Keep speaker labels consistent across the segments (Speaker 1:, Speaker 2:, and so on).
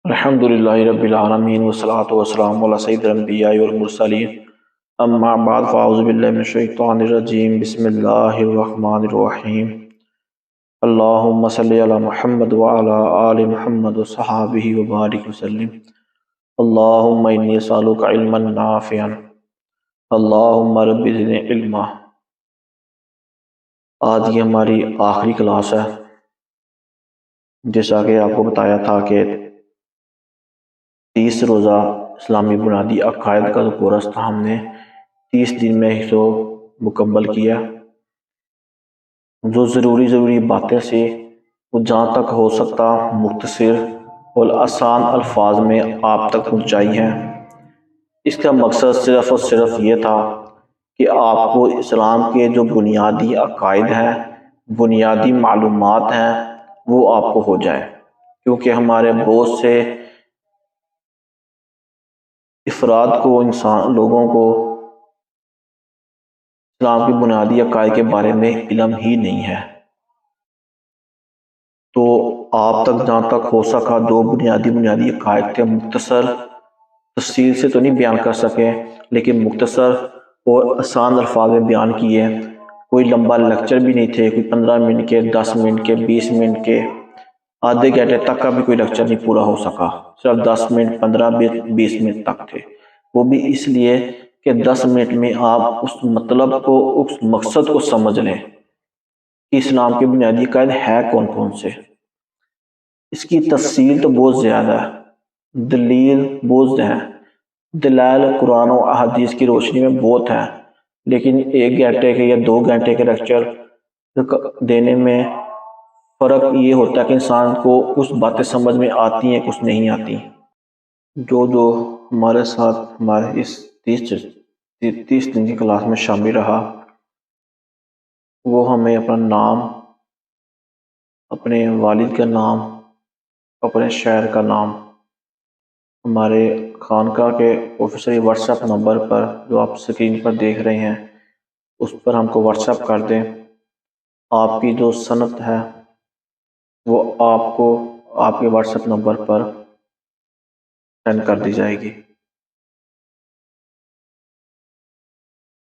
Speaker 1: الحمدللہ رب العالمین والصلاة والسلام علی سید الانبیاء والمرسلین اما بعد فاعوذ باللہ من الشیطان الرجیم بسم اللہ الرحمن الرحیم اللہم صلی علی محمد وعلی آل محمد وصحابہ وبارک وسلم اللہم انی اسألک علما نافعا اللہم رب زدنی علما۔ آج یہ ہماری آخری کلاس ہے، جیسا کہ آپ کو بتایا تھا کہ 30 روزہ اسلامی بنیادی عقائد کا جو کورس تھا ہم نے 30 دن میں اس کو مکمل کیا۔ جو ضروری باتیں سے وہ جہاں تک ہو سکتا مختصر اور آسان الفاظ میں آپ تک پہنچائی ہیں۔ اس کا مقصد صرف اور صرف یہ تھا کہ آپ کو اسلام کے جو بنیادی عقائد ہیں، بنیادی معلومات ہیں، وہ آپ کو ہو جائے، کیونکہ ہمارے بہت سے افراد کو لوگوں کو اسلام کی بنیادی عقائد کے بارے میں علم ہی نہیں ہے۔ تو آپ تک جہاں تک ہو سکا دو بنیادی عقائد کے مختصر تفصیل سے تو نہیں بیان کر سکے، لیکن مختصر اور آسان الفاظ میں بیان کیے۔ کوئی لمبا لیکچر بھی نہیں تھے، کوئی 15 منٹ کے، 10 منٹ کے، 20 منٹ کے، آدھے گھنٹے تک کا بھی کوئی لیکچر نہیں پورا ہو سکا، صرف 10 منٹ، 15 منٹ، 20 منٹ تک تھے۔ وہ بھی اس لیے کہ 10 منٹ میں آپ اس مطلب کو، اس مقصد کو سمجھ لیں کہ اسلام کے بنیادی عقائد ہے کون کون سے۔ اس کی تفصیل تو بہت زیادہ ہے، دلیل بہت ہے، دلائل قرآن و احادیث کی روشنی میں بہت ہے، لیکن 1 گھنٹے کے یا 2 گھنٹے کے لیکچر دینے میں فرق یہ ہوتا ہے کہ انسان کو کچھ باتیں سمجھ میں آتی ہیں، کچھ نہیں آتی۔ جو ہمارے ساتھ ہمارے اس 30 دن کی کلاس میں شامل رہا، وہ ہمیں اپنا نام، اپنے والد کا نام، اپنے شہر کا نام، ہمارے خانقاہ کے آفیشلی واٹس ایپ نمبر پر جو آپ اسکرین پر دیکھ رہے ہیں اس پر ہم کو واٹس ایپ کر دیں۔ آپ کی جو سند ہے وہ آپ کو آپ کے واٹس ایپ نمبر پر سینڈ کر دی جائے گی۔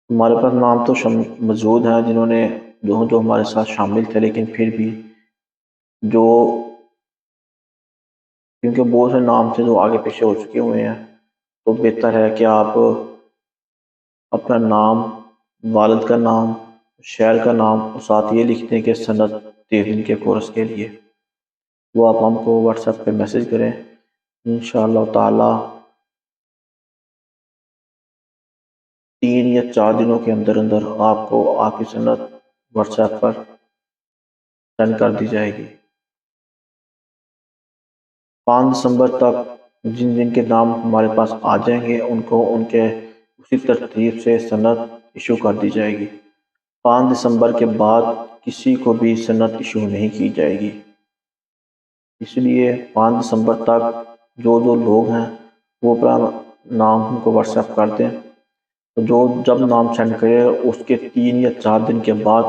Speaker 1: ہمارے پاس نام تو موجود ہیں جنہوں نے جو ہمارے ساتھ شامل تھے، لیکن پھر بھی کیونکہ بہت سے نام تھے جو آگے پیچھے ہو چکے ہوئے ہیں، تو بہتر ہے کہ آپ اپنا نام، والد کا نام، شہر کا نام اور ساتھ یہ لکھتے ہیں کہ سند 30 دن کے کورس کے لیے، وہ آپ ہم کو واٹس ایپ پہ میسج کریں۔ انشاءاللہ تعالی 3 یا 4 دنوں کے اندر آپ کو آپ کی سند واٹس ایپ پر سینڈ کر دی جائے گی۔ 5 دسمبر تک جن کے نام ہمارے پاس آ جائیں گے ان کو ان کے اسی ترتیب سے سند ایشو کر دی جائے گی۔ 5 دسمبر کے بعد کسی کو بھی سند ایشو نہیں کی جائے گی، اس لیے 5 دسمبر تک جو لوگ ہیں وہ اپنا نام ہم کو واٹس ایپ کر دیں۔ جب نام سینڈ کرے اس کے 3 یا 4 دن کے بعد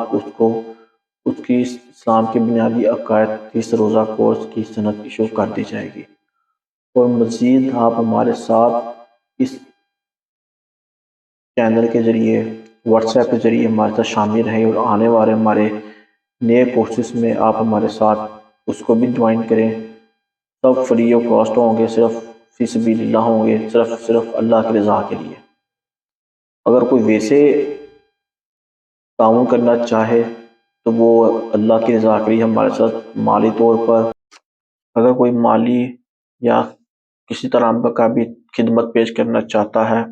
Speaker 1: اس کی اسلام کے بنیادی عقائد 30 روزہ کورس کی سند ایشو کر دی جائے گی۔ اور مزید آپ ہمارے ساتھ اس چینل کے ذریعے، واٹس ایپ کے ذریعے ہمارے ساتھ شامل رہیں اور آنے والے ہمارے نئے کورسز میں آپ ہمارے ساتھ اس کو بھی جوائن کریں۔ سب فری آف کاسٹ ہوں گے، صرف فی سبیل اللہ ہوں گے، صرف اللہ کی رضا کے لیے۔ اگر کوئی ویسے تعاون کرنا چاہے تو وہ اللہ کی رضا کے لیے ہمارے ساتھ مالی طور پر، اگر کوئی مالی یا کسی طرح کا بھی خدمت پیش کرنا چاہتا ہے،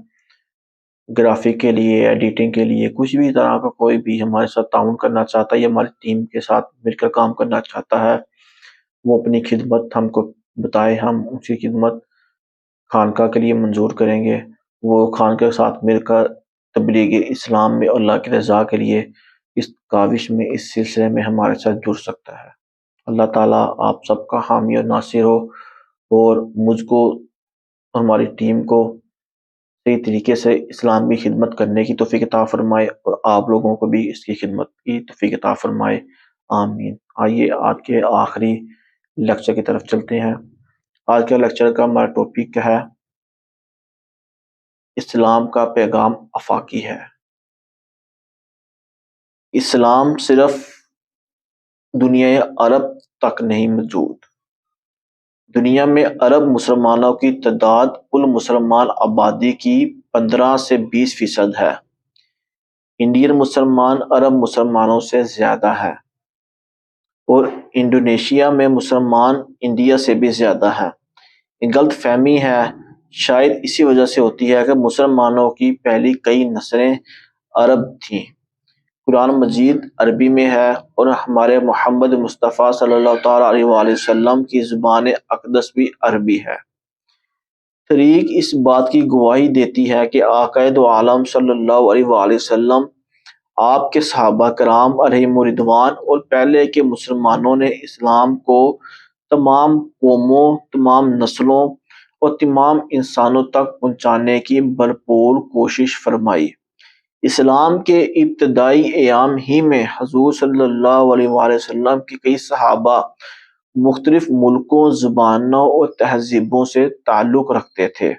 Speaker 1: گرافک کے لیے، ایڈیٹنگ کے لیے، کچھ بھی طرح کا کوئی بھی ہمارے ساتھ تعاون کرنا چاہتا ہے یا ہماری ٹیم کے ساتھ مل کر کام کرنا چاہتا ہے، وہ اپنی خدمت ہم کو بتائے، ہم اس کی خدمت خانقاہ کے لیے منظور کریں گے۔ وہ خانقاہ کے ساتھ مل کر تبلیغ اسلام میں اللہ کی رضا کے لیے اس کاوش میں، اس سلسلے میں ہمارے ساتھ جڑ سکتا ہے۔ اللہ تعالیٰ آپ سب کا حامی اور ناصر ہو، اور مجھ کو اور ہماری ٹیم کو صحیح طریقے سے اسلام کی خدمت کرنے کی توفیق عطا فرمائے، اور آپ لوگوں کو بھی اس کی خدمت کی توفیق عطا فرمائے، آمین۔ آئیے آج کے آخری لیکچر کی طرف چلتے ہیں۔ آج کے لیکچر کا ہمارا ٹاپک ہے اسلام کا پیغام آفاقی ہے۔ اسلام صرف دنیا عرب تک نہیں موجود، دنیا میں عرب مسلمانوں کی تعداد کل مسلمان آبادی کی 15 سے 20% ہے۔ انڈین مسلمان عرب مسلمانوں سے زیادہ ہے اور انڈونیشیا میں مسلمان انڈیا سے بھی زیادہ ہیں۔ غلط فہمی ہے، شاید اسی وجہ سے ہوتی ہے کہ مسلمانوں کی پہلی کئی نسلیں عرب تھیں۔ قرآن مجید عربی میں ہے اور ہمارے محمد مصطفیٰ صلی اللہ تعالیٰ علیہ وآلہ وسلم کی زبان اقدس بھی عربی ہے۔ تاریخ اس بات کی گواہی دیتی ہے کہ آقا دو عالم صلی اللہ علیہ وآلہ وسلم، آپ کے صحابہ کرام علیہم رضوان اور پہلے کے مسلمانوں نے اسلام کو تمام قوموں، تمام نسلوں اور تمام انسانوں تک پہنچانے کی بھرپور کوشش فرمائی۔ اسلام کے ابتدائی ایام ہی میں حضور صلی اللہ علیہ وآلہ وسلم کے کئی صحابہ مختلف ملکوں، زبانوں اور تہذیبوں سے تعلق رکھتے تھے۔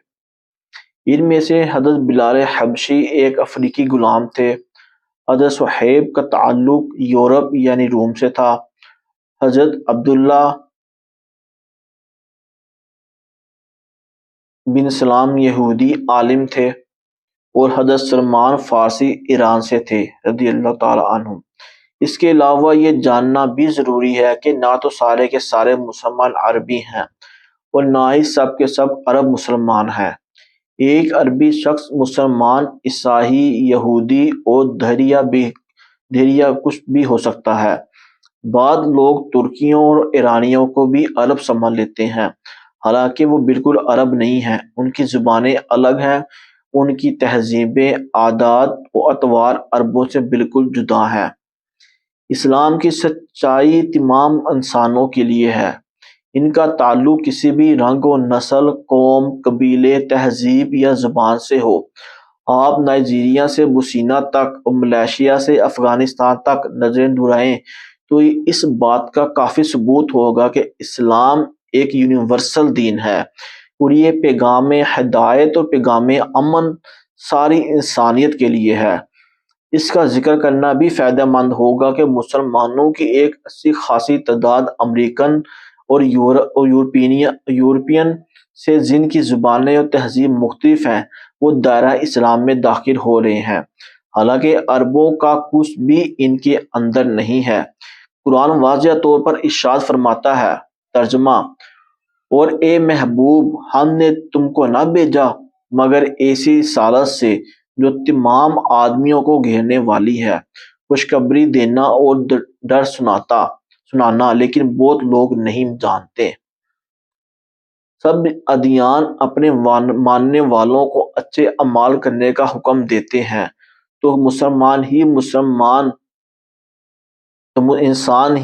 Speaker 1: ان میں سے حضرت بلال حبشی ایک افریقی غلام تھے۔ حضرت صہیب کا تعلق یورپ یعنی روم سے تھا۔ حضرت عبداللہ بن سلام یہودی عالم تھے اور حضرت سلمان فارسی ایران سے تھے رضی اللہ تعالی عنہ۔ اس کے علاوہ یہ جاننا بھی ضروری ہے کہ نہ تو سارے کے سارے مسلمان عربی ہیں اور نہ ہی سب کے سب عرب مسلمان ہیں۔ ایک عربی شخص مسلمان، عیسائی، یہودی اور دھیریا کچھ بھی ہو سکتا ہے۔ بعض لوگ ترکیوں اور ایرانیوں کو بھی عرب سمجھ لیتے ہیں، حالانکہ وہ بالکل عرب نہیں ہیں۔ ان کی زبانیں الگ ہیں، ان کی تہذیبیں، عادات و اطوار عربوں سے بالکل جدا ہیں۔ اسلام کی سچائی تمام انسانوں کے لیے ہے۔ ان کا تعلق کسی بھی رنگ و نسل، قوم، قبیلے، تہذیب یا زبان سے ہو۔ آپ نائجیریا سے بوسنیا تک اور ملیشیا سے افغانستان تک نظریں دورائیں تو اس بات کا کافی ثبوت ہوگا کہ اسلام ایک یونیورسل دین ہے اور یہ پیغام ہدایت اور پیغام امن ساری انسانیت کے لیے ہے۔ اس کا ذکر کرنا بھی فائدہ مند ہوگا کہ مسلمانوں کی ایک اچھی خاصی تعداد امریکن اور یورپین سے جن کی زبانیں اور تہذیب مختلف ہیں وہ دائرہ اسلام میں داخل ہو رہے ہیں، حالانکہ عربوں کا کچھ بھی ان کے اندر نہیں ہے۔ قرآن واضح طور پر ارشاد فرماتا ہے، ترجمہ: اور اے محبوب، ہم نے تم کو نہ بھیجا مگر ایسی رسالت سے جو تمام آدمیوں کو گھیرنے والی ہے، خوشخبری دینا اور ڈر سنانا، لیکن بہت لوگ نہیں جانتے۔ سب ادیان اپنے ماننے والوں کو اچھے اعمال کرنے کا حکم دیتے ہیں، تو انسان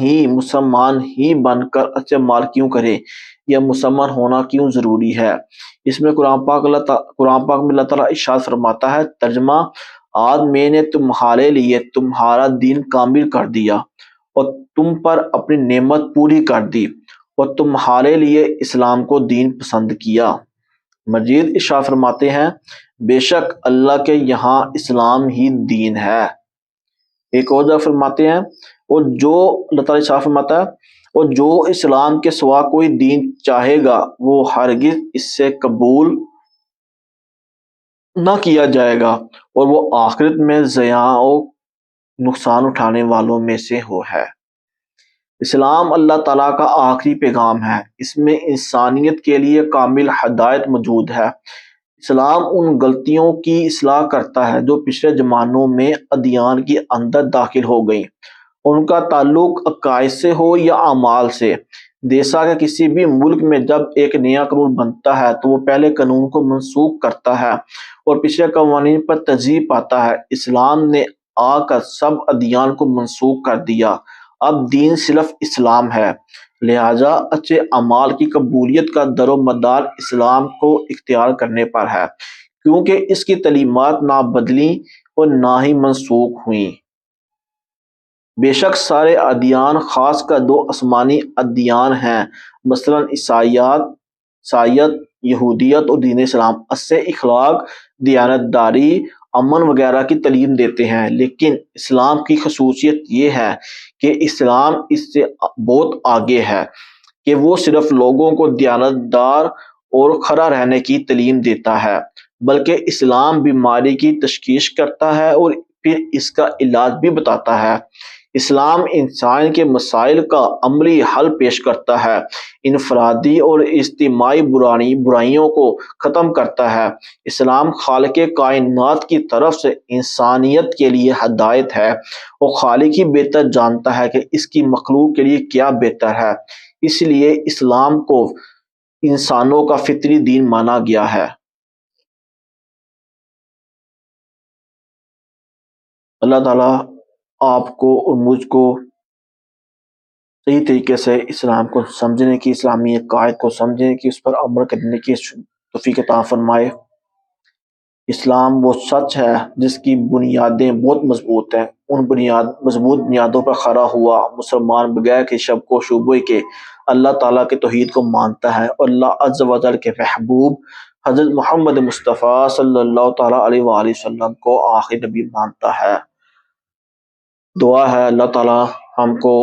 Speaker 1: ہی مسلمان ہی بن کر اچھے اعمال کیوں کرے؟ یا مسلمان ہونا کیوں ضروری ہے؟ اس میں قرآن پاک میں اللہ تعالیٰ ارشاد فرماتا ہے، ترجمہ: آج میں نے تمہارے لیے تمہارا دین کامل کر دیا اور تم پر اپنی نعمت پوری کر دی اور تمہارے لیے اسلام کو دین پسند کیا۔ مزید ارشاد فرماتے ہیں، بے شک اللہ کے یہاں اسلام ہی دین ہے۔ ایک اور جگہ فرماتے ہیں، اور جو اللہ تعالیٰ ارشاد فرماتا ہے، اور جو اسلام کے سوا کوئی دین چاہے گا وہ ہرگز اس سے قبول نہ کیا جائے گا اور وہ آخرت میں ضیاع و نقصان اٹھانے والوں میں سے ہے۔ اسلام اللہ تعالیٰ کا آخری پیغام ہے، اس میں انسانیت کے لیے کامل ہدایت موجود ہے۔ اسلام ان غلطیوں کی اصلاح کرتا ہے جو پچھلے زمانوں میں ادیان کے اندر داخل ہو گئیں، ان کا تعلق عقائد سے ہو یا اعمال سے۔ جیسا کہ کسی بھی ملک میں جب ایک نیا قانون بنتا ہے تو وہ پہلے قانون کو منسوخ کرتا ہے اور پچھلے قوانین پر ترجیح پاتا ہے، اسلام نے آ کر سب ادیان کو منسوخ کر دیا۔ اب دین صرف اسلام ہے، لہٰذا اچھے اعمال کی قبولیت کا در و مدار اسلام کو اختیار کرنے پر ہے، کیونکہ اس کی تعلیمات نہ بدلیں اور نہ ہی منسوخ ہوئیں۔ بے شک سارے ادیان، خاص کر دو آسمانی ادیان ہیں، مثلاً عیسائیت عیسائیت، یہودیت اور دین اسلام اس سے اخلاق، دیانتداری، امن وغیرہ کی تعلیم دیتے ہیں، لیکن اسلام کی خصوصیت یہ ہے کہ اسلام اس سے بہت آگے ہے کہ وہ صرف لوگوں کو دیانتدار اور کھڑا رہنے کی تعلیم دیتا ہے، بلکہ اسلام بیماری کی تشخیص کرتا ہے اور پھر اس کا علاج بھی بتاتا ہے۔ اسلام انسان کے مسائل کا عملی حل پیش کرتا ہے، انفرادی اور اجتماعی برائیوں کو ختم کرتا ہے۔ اسلام خالق کائنات کی طرف سے انسانیت کے لیے ہدایت ہے، وہ خالق ہی بہتر جانتا ہے کہ اس کی مخلوق کے لیے کیا بہتر ہے، اس لیے اسلام کو انسانوں کا فطری دین مانا گیا ہے۔ اللہ تعالیٰ آپ کو اور مجھ کو صحیح طریقے سے اسلام کو سمجھنے کی، اسلامی عقائد کو سمجھنے کی، اس پر عمل کرنے کی توفیق عطا فرمائے۔ اسلام وہ سچ ہے جس کی بنیادیں بہت مضبوط ہیں، ان مضبوط بنیادوں پر کھڑا ہوا مسلمان بغیر کسی شک و شبہ کے اللہ تعالیٰ کے توحید کو مانتا ہے اور اللہ عز و جل کے محبوب حضرت محمد مصطفیٰ صلی اللہ تعالیٰ علیہ وآلہ وسلم کو آخری نبی مانتا ہے۔ دعا ہے اللہ تعالیٰ ہم کو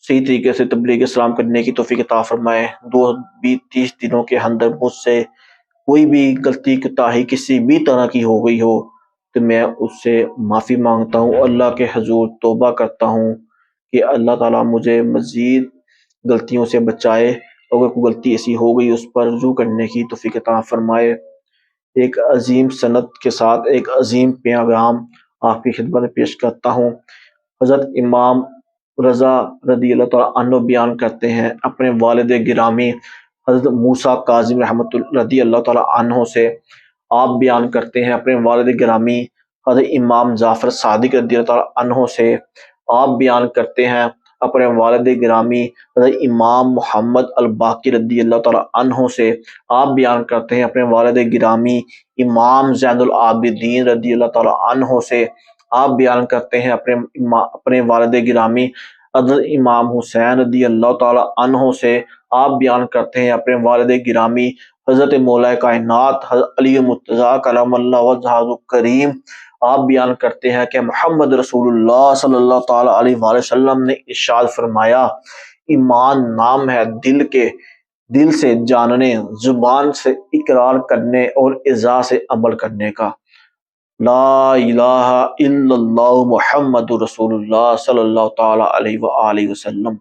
Speaker 1: صحیح طریقے سے تبلیغ اسلام کرنے کی توفیق عطا فرمائے۔ 30 دنوں کے اندر مجھ سے کوئی بھی غلطی کوتاہی کسی بھی طرح کی ہو گئی ہو تو میں اس سے معافی مانگتا ہوں، اللہ کے حضور توبہ کرتا ہوں کہ اللہ تعالیٰ مجھے مزید غلطیوں سے بچائے، اگر کوئی غلطی ایسی ہو گئی اس پر رجوع کرنے کی توفیق عطا فرمائے۔ ایک عظیم سند کے ساتھ ایک عظیم پیغام آپ کی خدمت میں پیش کرتا ہوں۔ حضرت امام رضا رضی اللہ تعالیٰ عنہ بیان کرتے ہیں اپنے والد گرامی حضرت موسیٰ کاظم رحمۃ رضی اللہ تعالیٰ عنہ سے، آپ بیان کرتے ہیں اپنے والد گرامی حضرت امام جعفر صادق رضی اللہ تعالیٰ عنہ سے، آپ بیان کرتے ہیں اپنے والد گرامی حضرت امام محمد الباقر رضی اللہ تعالیٰ عنہ سے، آپ بیان کرتے ہیں اپنے والد گرامی امام زین العابدین رضی اللہ تعالیٰ عنہ سے، آپ بیان کرتے ہیں اپنے والد گرامی حضرت امام حسین رضی اللہ تعالیٰ عنہ سے، آپ بیان کرتے ہیں اپنے والد گرامی حضرت مولا کائنات حضرت علی مرتضیٰ کرم اللہ وجہہ الکریم، آپ بیان کرتے ہیں کہ محمد رسول اللہ صلی اللہ تعالیٰ علیہ وآلہ وسلم نے ارشاد فرمایا، ایمان نام ہے دل سے جاننے، زبان سے اقرار کرنے اور اعضاء سے عمل کرنے کا۔ لا الہ الا اللہ محمد رسول اللہ صلی اللہ تعالیٰ علیہ وآلہ وسلم۔